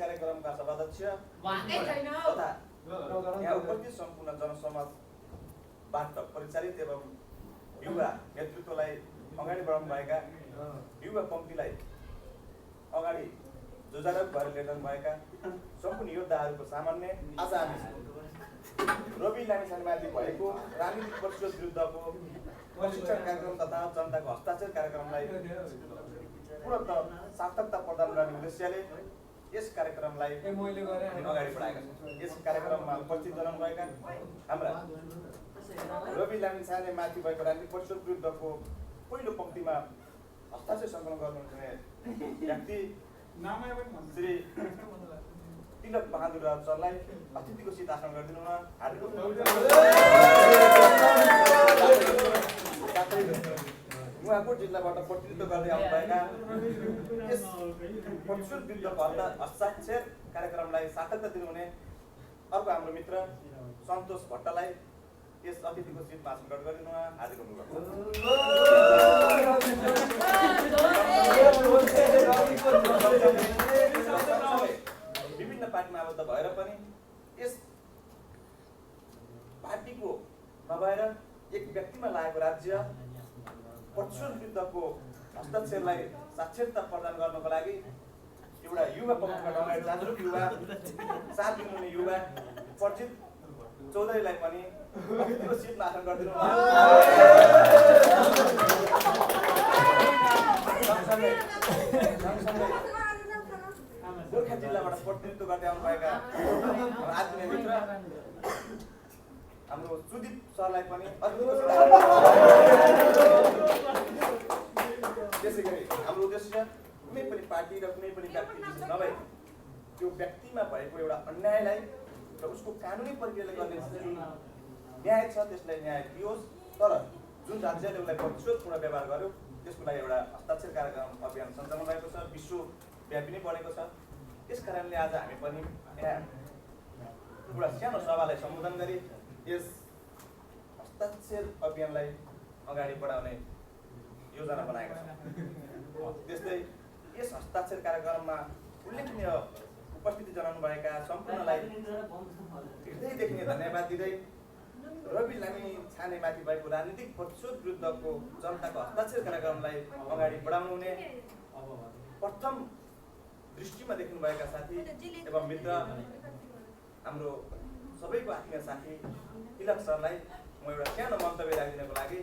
कार्यक्रमका सभाध्यक्ष तथा यहाँ उपस्थित सम्पूर्ण जनसमाजबाट परिचालित एवं युवा नेतृत्वलाई अगाडि बढाउनु भएका युवा पङ्क्तिलाई अगाडि जोजारक भएर लिएर भएका सम्पूर्ण योद्धाहरूको सामान्य आज हामी रवि लामिछानेमाथि भएको राजनीतिक प्रतिशोध विरुद्धको प्रशिक्षण कार्यक्रम तथा जनताको हस्ताक्षर कार्यक्रमलाई पूर्णतः सार्थकता प्रदान गर्ने उद्देश्यले यस कार्यक्रमलाई अगाडि बढाएका छौँ। यस कार्यक्रममा उपस्थित रहनुभएका हाम्रा रवि लामिछानेमाथि भएको राजनीतिक प्रतिशोध विरुद्धको पहिलो पङ्क्तिमा हस्ताक्षर सङ्कलन गर्नुहुने व्यक्ति श्री तिलक बहादुर सरलाई अतिथिको सित आसन गरिदिनुमा हार्दिक नुवाकोट जिल्लाबाट प्रतिनिधित्व गर्दै आउनुभएका यस प्रतिशोध विरुद्धको हस्ताक्षर कार्यक्रमलाई सार्थकता दिनुहुने अर्को हाम्रो मित्र सन्तोष भट्टलाई यस अतिथिको सिटमा आसन ग्रहण गरिदिनुमा हार्दिक अनुरोध। विभिन्न पार्टीमा आबद्ध भएर पनि यस पार्टीको नभएर एक व्यक्तिमा लागेको राज्य प्रतिशोध विरुद्धको हस्ताक्षरलाई साक्षरता प्रदान गर्नको लागि एउटा युवा पक्षबाट अगाडि जागरुक युवा साथ दिनुहुने युवा प्रजित चौधरीलाई पनि अतिथिको सिटमा आसन गरिदिनु। गोर्खा जिल्लाबाट प्रतिनिधित्व गर्दै आउनुभएका आत्मीय मित्र हाम्रो सुदीप सरलाई पनि त्यसै गरी हाम्रो उद्देश्य कुनै पनि पार्टी र कुनै पनि व्यक्ति नभई त्यो व्यक्तिमा भएको एउटा अन्यायलाई र उसको कानुनी प्रक्रियाले गर्ने जुन न्याय छ त्यसलाई न्याय दियोस्, तर जुन राज्यले उसलाई प्रतिशोधपूर्ण व्यवहार गर्यो त्यसको लागि एउटा हस्ताक्षर कार्यक्रम अभियान सञ्चालन भएको छ, विश्वव्यापी नै बढेको छ। त्यस कारणले आज हामी पनि यहाँ एउटा सानो सभालाई सम्बोधन गरी यस हस्ताक्षर अभियानलाई अगाडि बढाउने योजना बनाएका छौँ। त्यस्तै यस हस्ताक्षर कार्यक्रममा उल्लेखनीय उपस्थिति जनाउनुभएका सम्पूर्णलाई हृदयदेखि नै धन्यवाद दिँदै रवि लामिछानेमाथि भएको राजनीतिक प्रतिशोध विरुद्धको जनताको हस्ताक्षर कार्यक्रमलाई अगाडि बढाउनु हुने प्रथम दृष्टिमा देख्नुभएका साथी एवं मित्र हाम्रो सबैको आत्मीय साथी तिलक सरलाई म एउटा सानो मन्तव्य राखिदिनको लागि